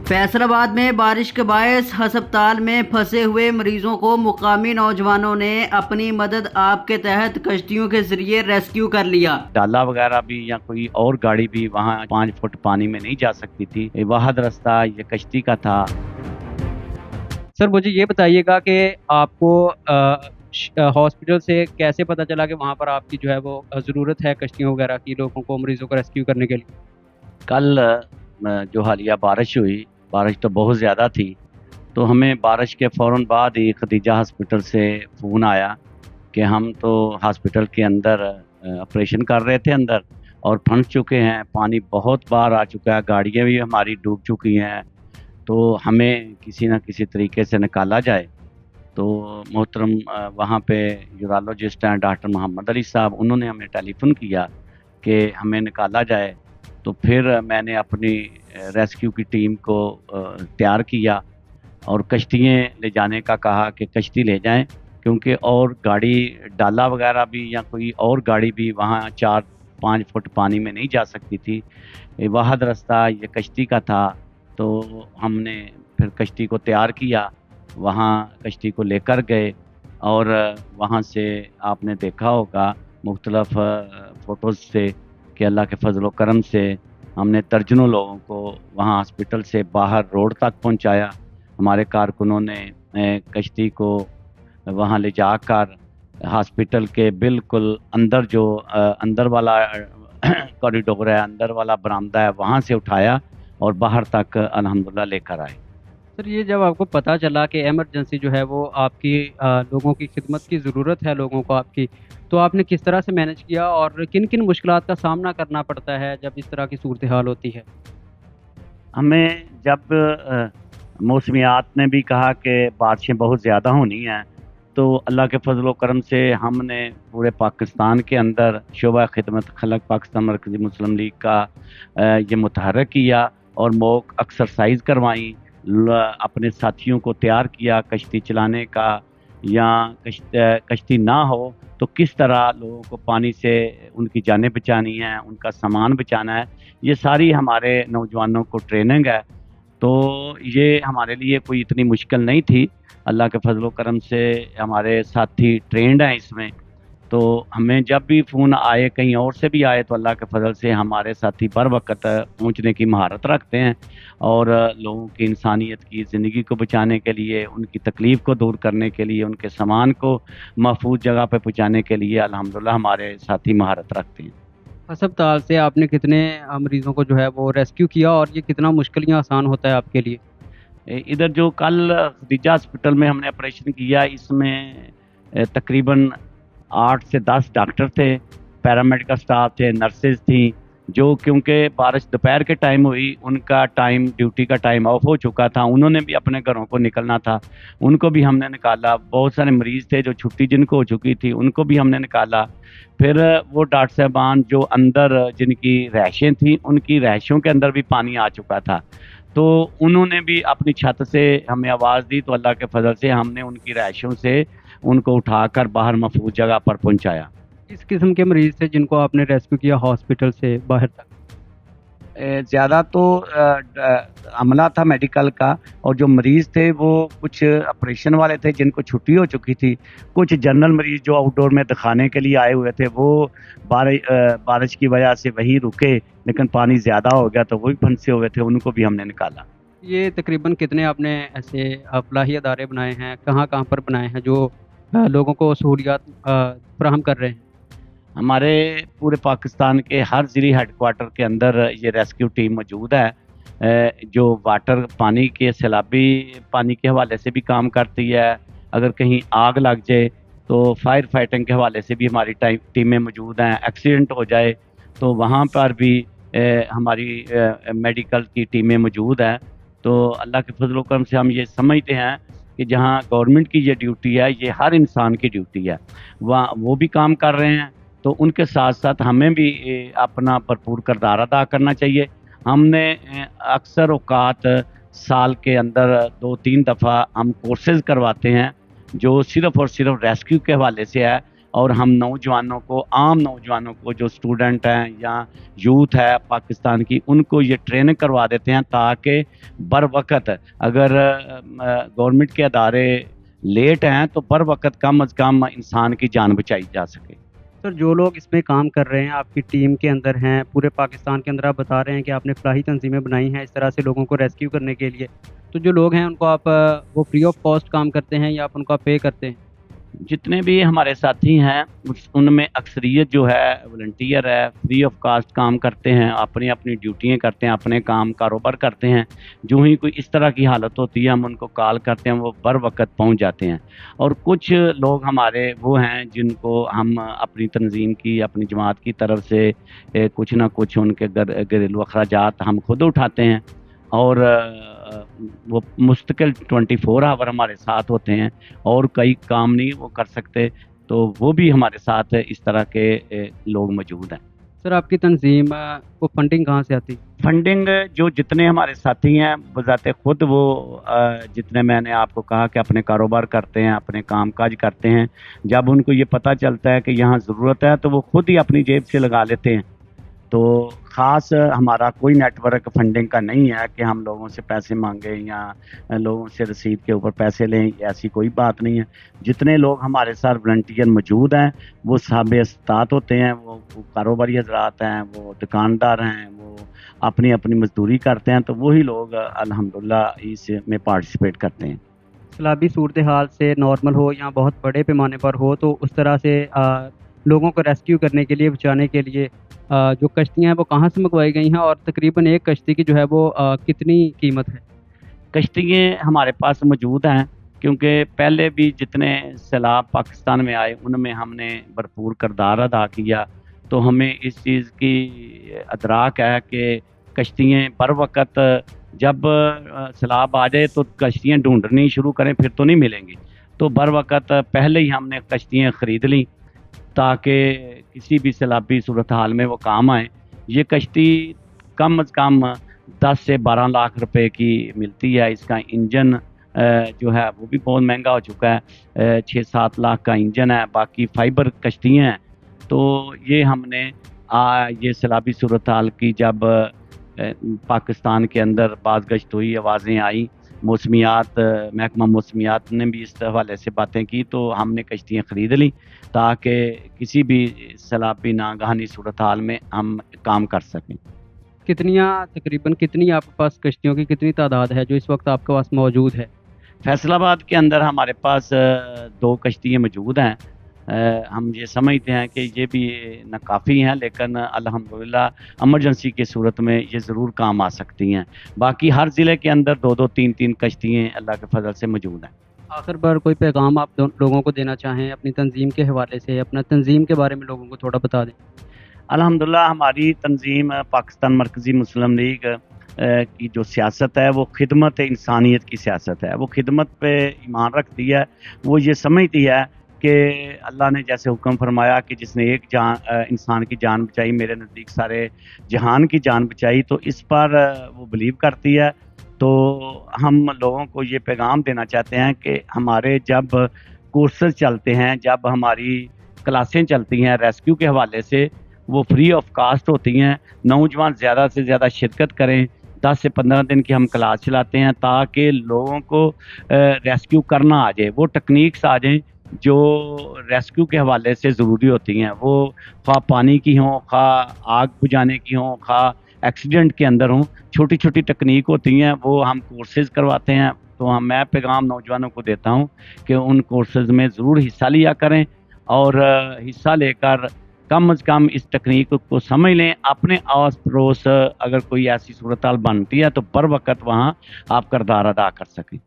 فیصل آباد میں بارش کے باعث ہسپتال میں پھنسے ہوئے مریضوں کو مقامی نوجوانوں نے اپنی مدد آپ کے تحت کشتیوں کے ذریعے ریسکیو کر لیا۔ ڈالا وغیرہ بھی یا کوئی اور گاڑی بھی وہاں 5 فٹ پانی میں نہیں جا سکتی تھی۔ واحد رستہ یہ کشتی کا تھا۔ سر مجھے یہ بتائیے گا کہ آپ کو ہاسپٹل سے کیسے پتہ چلا کہ وہاں پر آپ کی جو ہے وہ ضرورت ہے کشتیوں وغیرہ کی، لوگوں کو مریضوں کو ریسکیو کرنے کے لیے؟ کل جو حالیہ بارش ہوئی، بارش تو بہت زیادہ تھی، تو ہمیں بارش کے فوراً بعد ہی خدیجہ ہاسپٹل سے فون آیا کہ ہم تو ہاسپٹل کے اندر آپریشن کر رہے تھے اندر اور پھنس چکے ہیں، پانی بہت بار آ چکا ہے، گاڑیاں بھی ہماری ڈوب چکی ہیں، تو ہمیں کسی نہ کسی طریقے سے نکالا جائے۔ تو محترم وہاں پہ یورالوجسٹ ہیں ڈاکٹر محمد علی صاحب، انہوں نے ہمیں ٹیلی فون کیا کہ ہمیں نکالا جائے۔ تو پھر میں نے اپنی ریسکیو کی ٹیم کو تیار کیا اور کشتیاں لے جانے کا کہا کہ کشتی لے جائیں، کیونکہ اور گاڑی ڈالا وغیرہ بھی یا کوئی اور گاڑی بھی وہاں 4-5 فٹ پانی میں نہیں جا سکتی تھی۔ واحد رستہ یہ کشتی کا تھا، تو ہم نے پھر کشتی کو تیار کیا، وہاں کشتی کو لے کر گئے اور وہاں سے آپ نے دیکھا ہوگا مختلف فوٹوز سے کہ اللہ کے فضل و کرم سے ہم نے درجنوں لوگوں کو وہاں ہاسپٹل سے باہر روڈ تک پہنچایا۔ ہمارے کارکنوں نے کشتی کو وہاں لے جا کر ہاسپٹل کے بالکل اندر جو اندر والا کوریڈور ہے، اندر والا برآمدہ ہے، وہاں سے اٹھایا اور باہر تک الحمدللہ لے کر آئے۔ سر یہ جب آپ کو پتہ چلا کہ ایمرجنسی جو ہے وہ آپ کی لوگوں کی خدمت کی ضرورت ہے لوگوں کو آپ کی، تو آپ نے کس طرح سے مینج کیا اور کن کن مشکلات کا سامنا کرنا پڑتا ہے جب اس طرح کی صورتحال ہوتی ہے؟ ہمیں جب موسمیات نے بھی کہا کہ بارشیں بہت زیادہ ہونی ہیں، تو اللہ کے فضل و کرم سے ہم نے پورے پاکستان کے اندر شعبہ خدمت خلق پاکستان مرکزی مسلم لیگ کا یہ متحرک کیا اور موک ایکسرسائز کروائیں، اپنے ساتھیوں کو تیار کیا کشتی چلانے کا، یا کشتی نہ ہو تو کس طرح لوگوں کو پانی سے ان کی جانیں بچانی ہیں، ان کا سامان بچانا ہے۔ یہ ساری ہمارے نوجوانوں کو ٹریننگ ہے، تو یہ ہمارے لیے کوئی اتنی مشکل نہیں تھی۔ اللہ کے فضل و کرم سے ہمارے ساتھی ٹرینڈ ہیں اس میں، تو ہمیں جب بھی فون آئے کہیں اور سے بھی آئے تو اللہ کے فضل سے ہمارے ساتھی بر وقت پہنچنے کی مہارت رکھتے ہیں اور لوگوں کی انسانیت کی زندگی کو بچانے کے لیے، ان کی تکلیف کو دور کرنے کے لیے، ان کے سامان کو محفوظ جگہ پہ پہنچانے کے لیے الحمدللہ ہمارے ساتھی مہارت رکھتے ہیں۔ ہسپتال سے آپ نے کتنے مریضوں کو جو ہے وہ ریسکیو کیا اور یہ کتنا مشکل یا آسان ہوتا ہے آپ کے لیے؟ ادھر جو کل خدیجہ ہاسپٹل میں ہم نے آپریشن کیا، اس میں تقریباً 8 سے 10 ڈاکٹر تھے، پیرامیڈیکل سٹاف تھے، نرسز تھیں، جو کیونکہ بارش دوپہر کے ٹائم ہوئی، ان کا ٹائم ڈیوٹی کا ٹائم آف ہو چکا تھا، انہوں نے بھی اپنے گھروں کو نکلنا تھا، ان کو بھی ہم نے نکالا۔ بہت سارے مریض تھے جو چھٹی جن کو ہو چکی تھی، ان کو بھی ہم نے نکالا۔ پھر وہ ڈاکٹر صاحبان جو اندر جن کی رہائشیں تھیں، ان کی رہائشوں کے اندر بھی پانی آ چکا تھا، تو انہوں نے بھی اپنی چھت سے ہمیں آواز دی، تو اللہ کے فضل سے ہم نے ان کی رہائشوں سے ان کو اٹھا کر باہر محفوظ جگہ پر پہنچایا۔ اس قسم کے مریض تھے جن کو آپ نے ریسکیو کیا ہاسپٹل سے باہر تک؟ زیادہ تو عملہ تھا میڈیکل کا، اور جو مریض تھے وہ کچھ آپریشن والے تھے جن کو چھٹی ہو چکی تھی، کچھ جنرل مریض جو آؤٹ ڈور میں دکھانے کے لیے آئے ہوئے تھے، وہ بارش کی وجہ سے وہی رکے، لیکن پانی زیادہ ہو گیا تو وہ بھی پھنسے ہوئے تھے، ان کو بھی ہم نے نکالا۔ یہ تقریباً کتنے آپ نے ایسے فلاحی ادارے بنائے ہیں، کہاں کہاں پر بنائے ہیں جو لوگوں کو سہولیات فراہم کر رہے ہیں؟ ہمارے پورے پاکستان کے ہر ضلعی ہیڈ کوارٹر کے اندر یہ ریسکیو ٹیم موجود ہے، جو واٹر پانی کے سیلابی پانی کے حوالے سے بھی کام کرتی ہے۔ اگر کہیں آگ لگ جائے تو فائر فائٹنگ کے حوالے سے بھی ہماری ٹیمیں موجود ہیں۔ ایکسیڈنٹ ہو جائے تو وہاں پر بھی ہماری میڈیکل کی ٹیمیں موجود ہیں۔ تو اللہ کے فضل و کرم سے ہم یہ سمجھتے ہیں کہ جہاں گورنمنٹ کی یہ ڈیوٹی ہے، یہ ہر انسان کی ڈیوٹی ہے، وہ بھی کام کر رہے ہیں، تو ان کے ساتھ ساتھ ہمیں بھی اپنا بھرپور کردار ادا کرنا چاہیے۔ ہم نے اکثر اوقات سال کے اندر 2-3 دفعہ ہم کورسز کرواتے ہیں جو صرف اور صرف ریسکیو کے حوالے سے ہے، اور ہم نوجوانوں کو، عام نوجوانوں کو جو اسٹوڈنٹ ہیں یا یوتھ ہے پاکستان کی، ان کو یہ ٹریننگ کروا دیتے ہیں تاکہ بر وقت اگر گورنمنٹ کے ادارے لیٹ ہیں تو بر وقت کم از کم انسان کی جان بچائی جا سکے۔ سر جو لوگ اس میں کام کر رہے ہیں آپ کی ٹیم کے اندر ہیں، پورے پاکستان کے اندر آپ بتا رہے ہیں کہ آپ نے فلاحی تنظیمیں بنائی ہیں اس طرح سے لوگوں کو ریسکیو کرنے کے لیے، تو جو لوگ ہیں ان کو آپ وہ فری آف کاسٹ کام کرتے ہیں یا آپ ان کو پے کرتے ہیں؟ جتنے بھی ہمارے ساتھی ہیں ان میں اکثریت جو ہے والنٹیئر ہے، فری آف کاسٹ کام کرتے ہیں، اپنی اپنی ڈیوٹیاں کرتے ہیں، اپنے کام کاروبار کرتے ہیں۔ جو ہی کوئی اس طرح کی حالت ہوتی ہے ہم ان کو کال کرتے ہیں، وہ بر وقت پہنچ جاتے ہیں۔ اور کچھ لوگ ہمارے وہ ہیں جن کو ہم اپنی تنظیم کی، اپنی جماعت کی طرف سے کچھ نہ کچھ ان کے گھریلو اخراجات ہم خود اٹھاتے ہیں، اور وہ مستقل 24 آور ہمارے ساتھ ہوتے ہیں، اور کئی کام نہیں وہ کر سکتے تو وہ بھی ہمارے ساتھ اس طرح کے لوگ موجود ہیں۔ سر آپ کی تنظیم کو فنڈنگ کہاں سے آتی؟ فنڈنگ جو جتنے ہمارے ساتھی ہیں بذات خود وہ جتنے میں نے آپ کو کہا کہ اپنے کاروبار کرتے ہیں، اپنے کام کاج کرتے ہیں، جب ان کو یہ پتہ چلتا ہے کہ یہاں ضرورت ہے تو وہ خود ہی اپنی جیب سے لگا لیتے ہیں۔ تو خاص ہمارا کوئی نیٹ ورک فنڈنگ کا نہیں ہے کہ ہم لوگوں سے پیسے مانگیں یا لوگوں سے رسید کے اوپر پیسے لیں، ایسی کوئی بات نہیں ہے۔ جتنے لوگ ہمارے ساتھ والنٹیئر موجود ہیں وہ صاحب استطاعت ہوتے ہیں، وہ کاروباری حضرات ہیں، وہ دکاندار ہیں، وہ اپنی اپنی مزدوری کرتے ہیں، تو وہی لوگ الحمدللہ اس میں پارٹیسپیٹ کرتے ہیں۔ سیلابی صورتحال سے نارمل ہو یا بہت بڑے پیمانے پر ہو تو اس طرح سے لوگوں کو ریسکیو کرنے کے لیے، بچانے کے لیے جو کشتیاں ہیں وہ کہاں سے منگوائی گئی ہیں، اور تقریباً ایک کشتی کی جو ہے وہ کتنی قیمت ہے؟ کشتیاں ہمارے پاس موجود ہیں کیونکہ پہلے بھی جتنے سیلاب پاکستان میں آئے ان میں ہم نے بھرپور کردار ادا کیا، تو ہمیں اس چیز کی ادراک ہے کہ کشتیاں بر وقت جب سیلاب آ جائے تو کشتیاں ڈھونڈنی شروع کریں پھر تو نہیں ملیں گی، تو بر وقت پہلے ہی ہم نے کشتیاں خرید لیں تاکہ کسی بھی سیلابی صورتحال میں وہ کام آئیں۔ یہ کشتی کم از کم 10 سے 12 لاکھ روپے کی ملتی ہے۔ اس کا انجن جو ہے وہ بھی بہت مہنگا ہو چکا ہے، 6-7 لاکھ کا انجن ہے، باقی فائبر کشتیاں ہیں۔ تو یہ ہم نے یہ سیلابی صورتحال کی جب پاکستان کے اندر بعض گشت ہوئی، آوازیں آئیں، موسمیات محکمہ موسمیات نے بھی اس حوالے سے باتیں کی، تو ہم نے کشتیاں خرید لیں تاکہ کسی بھی سیلابی ناگہانی صورتحال میں ہم کام کر سکیں۔ تقریباً کتنی آپ کے پاس کشتیوں کی کتنی تعداد ہے جو اس وقت آپ کے پاس موجود ہے؟ فیصل آباد کے اندر ہمارے پاس 2 کشتیاں موجود ہیں۔ ہم یہ سمجھتے ہیں کہ یہ بھی نہ کافی ہیں، لیکن الحمدللہ ایمرجنسی کی صورت میں یہ ضرور کام آ سکتی ہیں۔ باقی ہر ضلع کے اندر 2-2 3-3 کشتیاں اللہ کے فضل سے موجود ہیں۔ آخر پر کوئی پیغام آپ لوگوں کو دینا چاہیں اپنی تنظیم کے حوالے سے، اپنا تنظیم کے بارے میں لوگوں کو تھوڑا بتا دیں۔ الحمدللہ ہماری تنظیم پاکستان مرکزی مسلم لیگ کی جو سیاست ہے وہ خدمت انسانیت کی سیاست ہے، وہ خدمت پہ ایمان رکھتی ہے۔ وہ یہ سمجھتی ہے کہ اللہ نے جیسے حکم فرمایا کہ جس نے ایک انسان کی جان بچائی، میرے نزدیک سارے جہان کی جان بچائی، تو اس پر وہ بلیو کرتی ہے۔ تو ہم لوگوں کو یہ پیغام دینا چاہتے ہیں کہ ہمارے جب کورسز چلتے ہیں، جب ہماری کلاسیں چلتی ہیں ریسکیو کے حوالے سے، وہ فری آف کاسٹ ہوتی ہیں۔ نوجوان زیادہ سے زیادہ شرکت کریں۔ 10 سے 15 دن کی ہم کلاس چلاتے ہیں تاکہ لوگوں کو ریسکیو کرنا آ جائے، وہ ٹیکنیکس آ جائیں جو ریسکیو کے حوالے سے ضروری ہوتی ہیں، وہ خواہ پانی کی ہوں، خواہ آگ بجھانے کی ہوں، خواہ ایکسیڈنٹ کے اندر ہوں، چھوٹی چھوٹی ٹیکنیک ہوتی ہیں، وہ ہم کورسز کرواتے ہیں۔ تو میں پیغام نوجوانوں کو دیتا ہوں کہ ان کورسز میں ضرور حصہ لیا کریں، اور حصہ لے کر کم از کم اس ٹیکنیک کو سمجھ لیں۔ اپنے آس پڑوس اگر کوئی ایسی صورتحال بنتی ہے تو بر وقت وہاں آپ کردار ادا کر سکیں۔